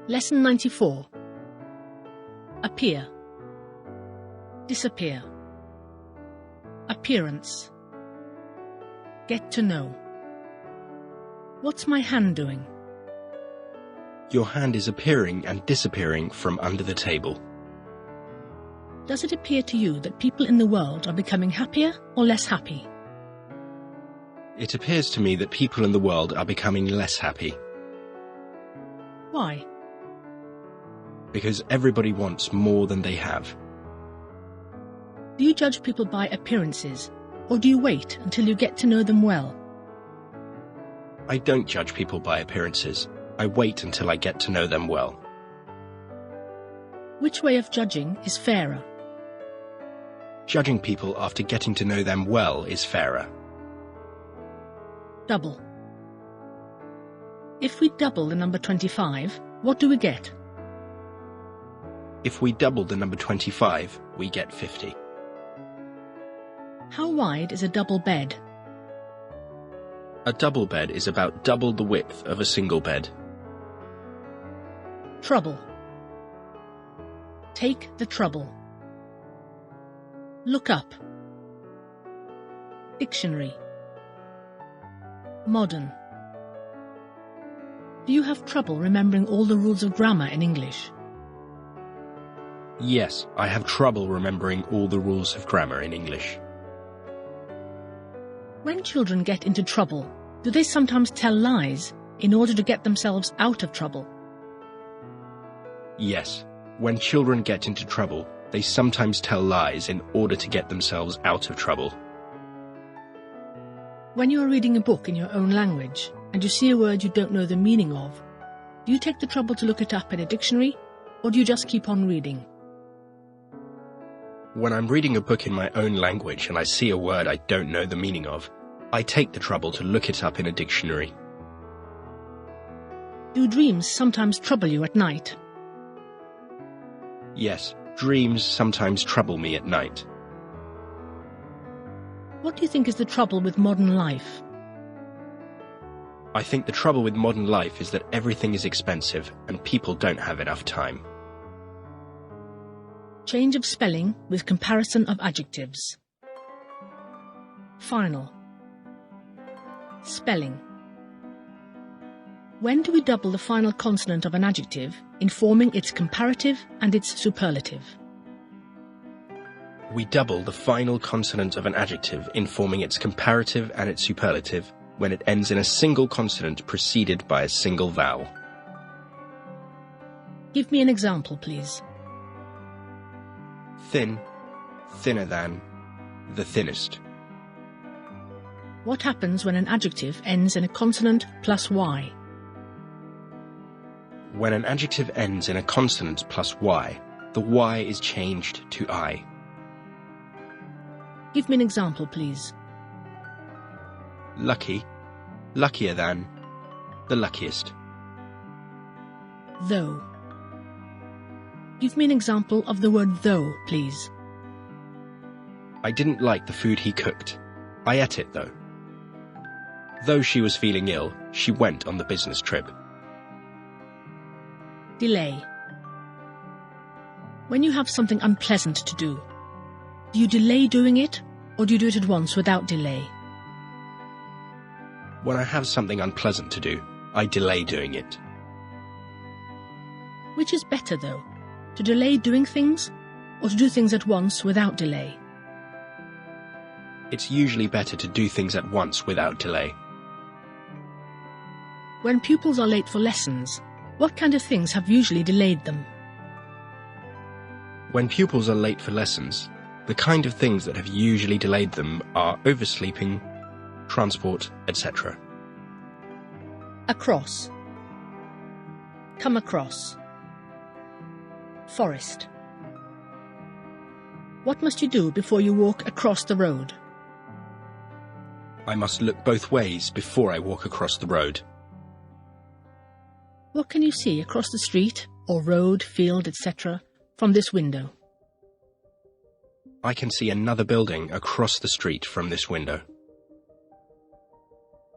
Lesson 94. Appear. Disappear. Appearance. Get to know. What's my hand doing? Your hand is appearing and disappearing from under the table. Does it appear to you that people in the world are becoming happier or less happy? It appears to me that people in the world are becoming less happy. Why? Because everybody wants more than they have. Do you judge people by appearances, or do you wait until you get to know them well? I don't judge people by appearances. I wait until I get to know them well. Which way of judging is fairer? Judging people after getting to know them well is fairer. Double. If we double the number 25, what do we get? If we double the number 25, we get 50. How wide is a double bed? A double bed is about double the width of a single bed. Trouble. Take the trouble. Look up. Dictionary. Modern. Do you have trouble remembering all the rules of grammar in English? Yes, I have trouble remembering all the rules of grammar in English. When children get into trouble, do they sometimes tell lies in order to get themselves out of trouble? Yes, when children get into trouble, they sometimes tell lies in order to get themselves out of trouble. When you are reading a book in your own language and you see a word you don't know the meaning of, do you take the trouble to look it up in a dictionary, or do you just keep on reading? When I'm reading a book in my own language and I see a word I don't know the meaning of, I take the trouble to look it up in a dictionary. Do dreams sometimes trouble you at night? Yes, dreams sometimes trouble me at night. What do you think is the trouble with modern life? I think the trouble with modern life is that everything is expensive and people don't have enough time. Change of spelling with comparison of adjectives. Final. Spelling. When do we double the final consonant of an adjective in forming its comparative and its superlative? We double the final consonant of an adjective in forming its comparative and its superlative when it ends in a single consonant preceded by a single vowel. Give me an example, please. Thin, thinner than, the thinnest. What happens when an adjective ends in a consonant plus y? When an adjective ends in a consonant plus y, the y is changed to I. Give me an example, please. Lucky, luckier than, the luckiest. Though. Give me an example of the word though, please. I didn't like the food he cooked. I ate it, though. Though she was feeling ill, she went on the business trip. Delay. When you have something unpleasant to do you delay doing it, or do you do it at once without delay? When I have something unpleasant to do, I delay doing it. Which is better, though, to delay doing things, or to do things at once without delay? It's usually better to do things at once without delay. When pupils are late for lessons, what kind of things have usually delayed them? When pupils are late for lessons, the kind of things that have usually delayed them are oversleeping, transport, etc. Across. Come across. Forest. What must you do before you walk across the road? I must look both ways before I walk across the road. What can you see across the street or road, field, etc. from this window? I can see another building across the street from this window.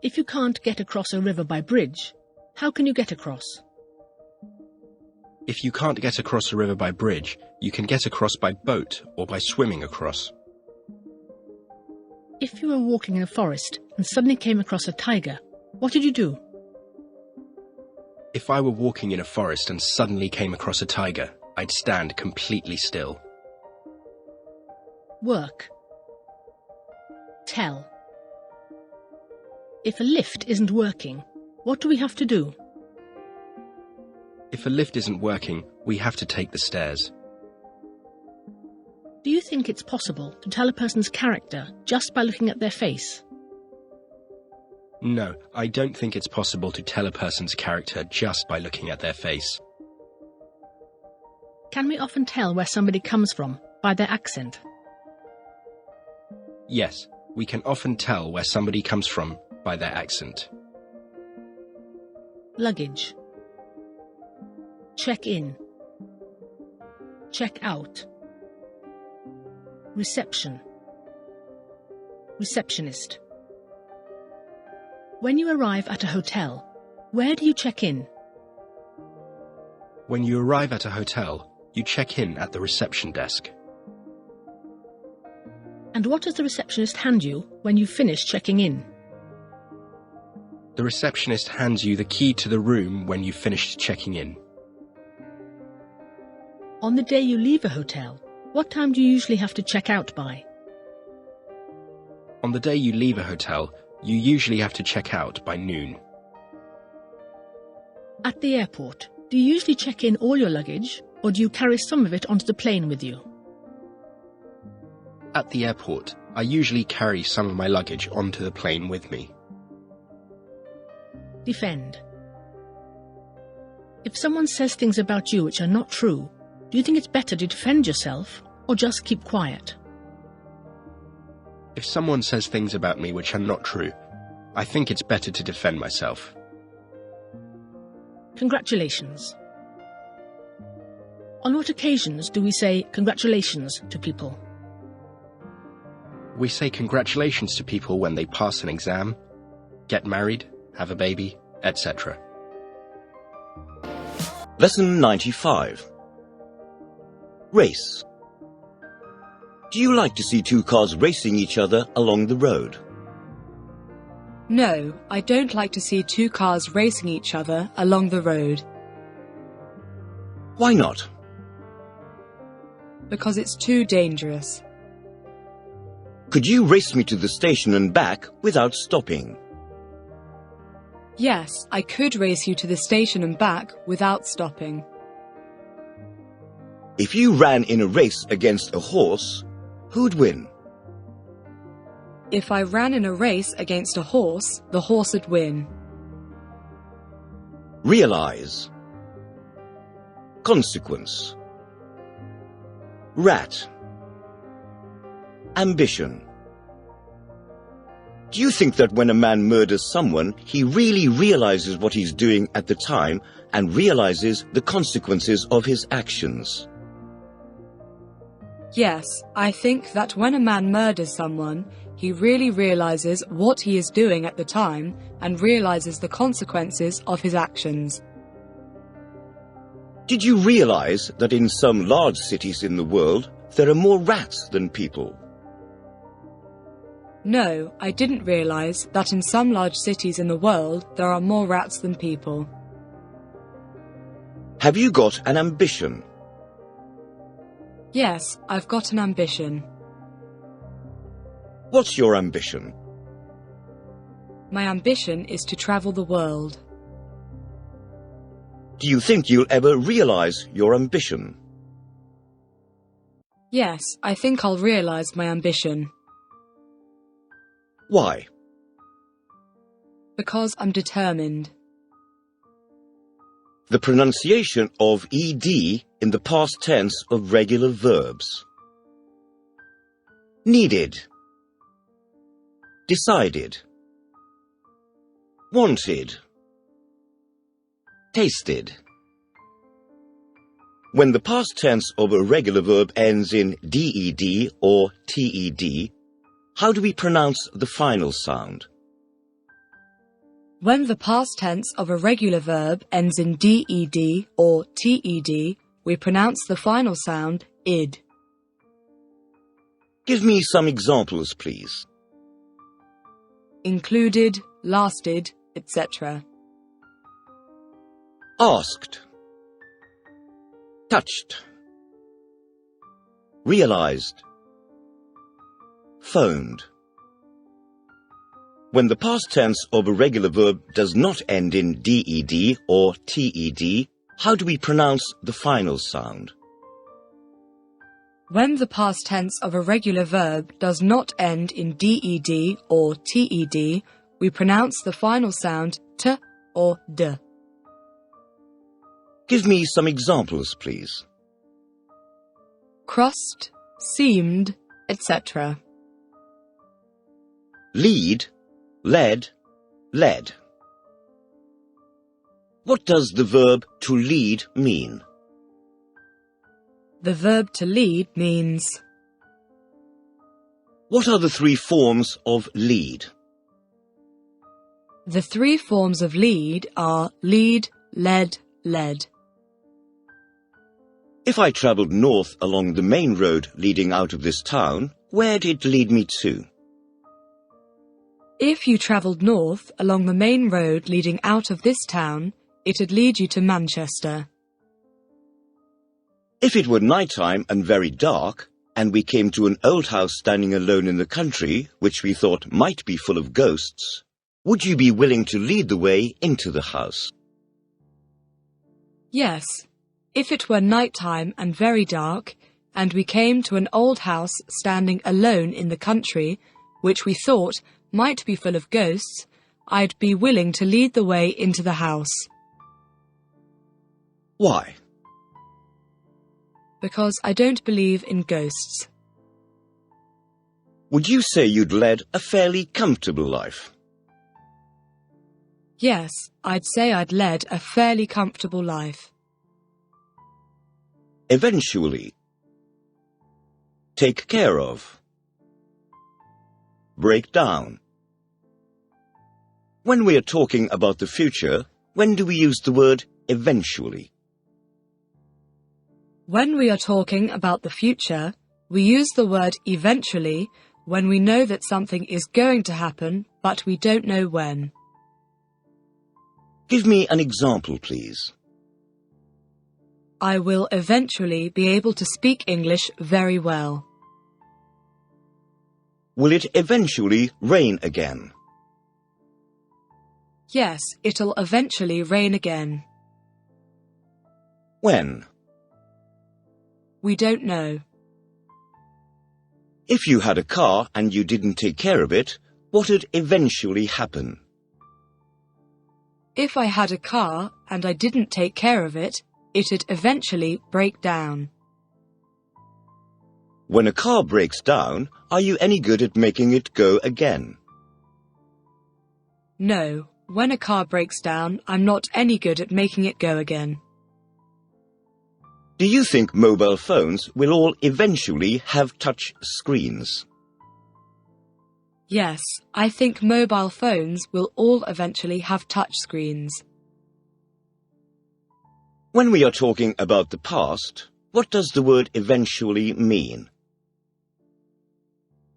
If you can't get across a river by bridge, how can you get across? If you can't get across a river by bridge, you can get across by boat or by swimming across. If you were walking in a forest and suddenly came across a tiger, what did you do? If I were walking in a forest and suddenly came across a tiger, I'd stand completely still. Work. Tell. If a lift isn't working, what do we have to do? If a lift isn't working, we have to take the stairs. Do you think it's possible to tell a person's character just by looking at their face? No, I don't think it's possible to tell a person's character just by looking at their face. Can we often tell where somebody comes from by their accent? Yes, we can often tell where somebody comes from by their accent. Luggage. Check in. Check out. Reception. Receptionist. When you arrive at a hotel, where do you check in? When you arrive at a hotel, you check in at the reception desk. And what does the receptionist hand you when you finish checking in? The receptionist hands you the key to the room when you've finished checking in. On the day you leave a hotel, what time do you usually have to check out by? On the day you leave a hotel, you usually have to check out by noon. At the airport, do you usually check in all your luggage, or do you carry some of it onto the plane with you? At the airport, I usually carry some of my luggage onto the plane with me. Defend. If someone says things about you which are not true, do you think it's better to defend yourself or just keep quiet? If someone says things about me which are not true, I think it's better to defend myself. Congratulations. On what occasions do we say congratulations to people? We say congratulations to people when they pass an exam, get married, have a baby, etc. Lesson 95. Race. Do you like to see two cars racing each other along the road? No, I don't like to see two cars racing each other along the road. Why not? Because it's too dangerous. Could you race me to the station and back without stopping? Yes, I could race you to the station and back without stopping. If you ran in a race against a horse, who'd win? If I ran in a race against a horse, the horse would win. Realize. Consequence. Rat. Ambition. Do you think that when a man murders someone, he really realizes what he's doing at the time and realizes the consequences of his actions? Yes, I think that when a man murders someone, he really realizes what he is doing at the time and realizes the consequences of his actions. Did you realize that in some large cities in the world, there are more rats than people? No, I didn't realize that in some large cities in the world, there are more rats than people. Have you got an ambition? Yes, I've got an ambition. What's your ambition? My ambition is to travel the world. Do you think you'll ever realize your ambition? Yes, I think I'll realize my ambition. Why? Because I'm determined. The pronunciation of ed in the past tense of regular verbs. Needed. Decided. Wanted. Tasted. When the past tense of a regular verb ends in ded or ted, how do we pronounce the final sound? When the past tense of a regular verb ends in ded or ted, we pronounce the final sound id. Give me some examples, please. Included, lasted, etc. Asked, touched, realized, phoned. When the past tense of a regular verb does not end in ded or ted, how do we pronounce the final sound? When the past tense of a regular verb does not end in ded or ted, we pronounce the final sound t or d. Give me some examples, please. Crossed, seamed, etc. Lead, led, led. What does the verb to lead mean? The verb to lead means... What are the three forms of lead? The three forms of lead are lead, led, led. If I travelled north along the main road leading out of this town, where did it lead me to? If you travelled north along the main road leading out of this town, it'd lead you to Manchester. If it were night time and very dark, and we came to an old house standing alone in the country, which we thought might be full of ghosts, would you be willing to lead the way into the house? Yes. If it were night time and very dark, and we came to an old house standing alone in the country, which we thought might be full of ghosts, I'd be willing to lead the way into the house. Why? Because I don't believe in ghosts. Would you say you'd led a fairly comfortable life? Yes, I'd say I'd led a fairly comfortable life. Eventually. Take care of. Break down. When we are talking about the future, when do we use the word eventually? When we are talking about the future, we use the word eventually when we know that something is going to happen, but we don't know when. Give me an example, please. I will eventually be able to speak English very well. Will it eventually rain again? Yes, it'll eventually rain again. When? We don't know. If you had a car and you didn't take care of it, what'd eventually happen? If I had a car and I didn't take care of it, it'd eventually break down. When a car breaks down, are you any good at making it go again? No, when a car breaks down, I'm not any good at making it go again. Do you think mobile phones will all eventually have touch screens? Yes, I think mobile phones will all eventually have touch screens. When we are talking about the past, what does the word eventually mean?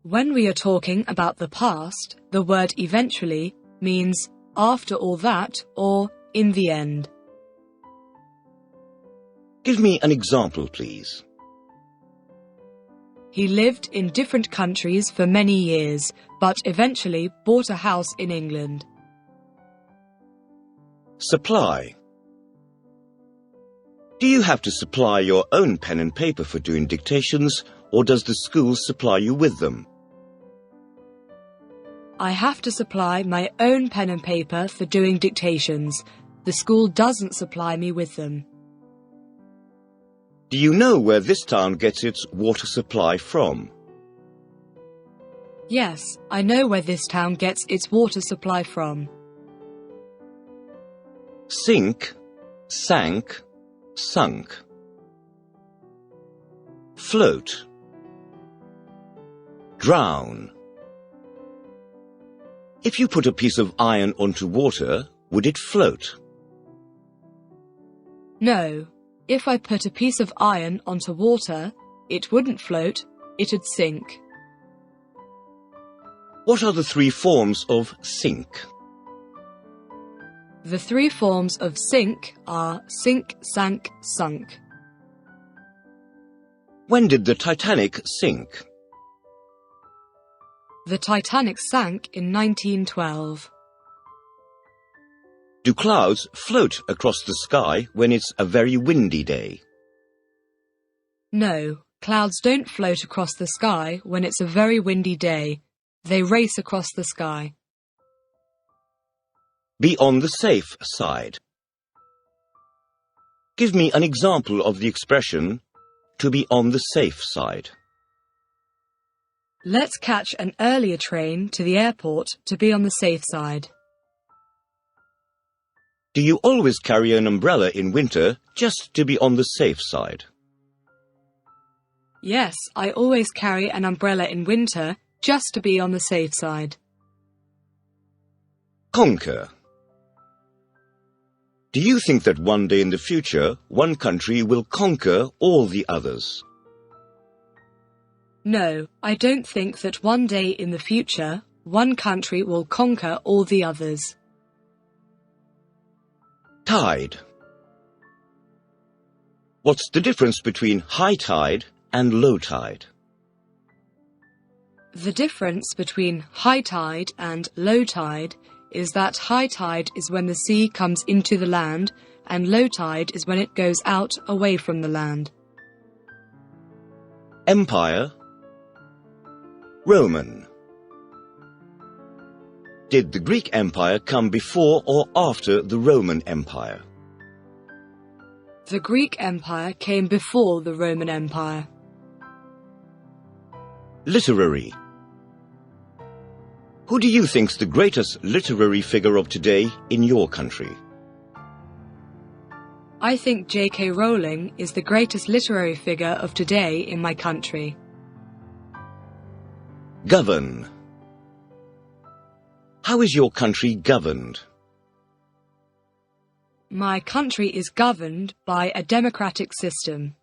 When we are talking about the past, the word eventually means after all that or in the end. Give me an example, please. He lived in different countries for many years, but eventually bought a house in England. Supply. Do you have to supply your own pen and paper for doing dictations, or does the school supply you with them? I have to supply my own pen and paper for doing dictations. The school doesn't supply me with them. Do you know where this town gets its water supply from? Yes, I know where this town gets its water supply from. Sink, sank, sunk. Float. Drown. If you put a piece of iron onto water, would it float? No. If I put a piece of iron onto water, it wouldn't float, it'd sink. What are the three forms of sink? The three forms of sink are sink, sank, sunk. When did the Titanic sink? The Titanic sank in 1912. Do clouds float across the sky when it's a very windy day? No, clouds don't float across the sky when it's a very windy day. They race across the sky. Be on the safe side. Give me an example of the expression, to be on the safe side. Let's catch an earlier train to the airport to be on the safe side. Do you always carry an umbrella in winter just to be on the safe side? Yes, I always carry an umbrella in winter just to be on the safe side. Conquer. Do you think that one day in the future, one country will conquer all the others? No, I don't think that one day in the future, one country will conquer all the others. Tide. What's the difference between high tide and low tide? The difference between high tide and low tide is that high tide is when the sea comes into the land and low tide is when it goes out away from the land. Empire. Roman. Did the Greek Empire come before or after the Roman Empire? The Greek Empire came before the Roman Empire. Literary. Who do you think's the greatest literary figure of today in your country? I think J.K. Rowling is the greatest literary figure of today in my country. Govern. How is your country governed? My country is governed by a democratic system.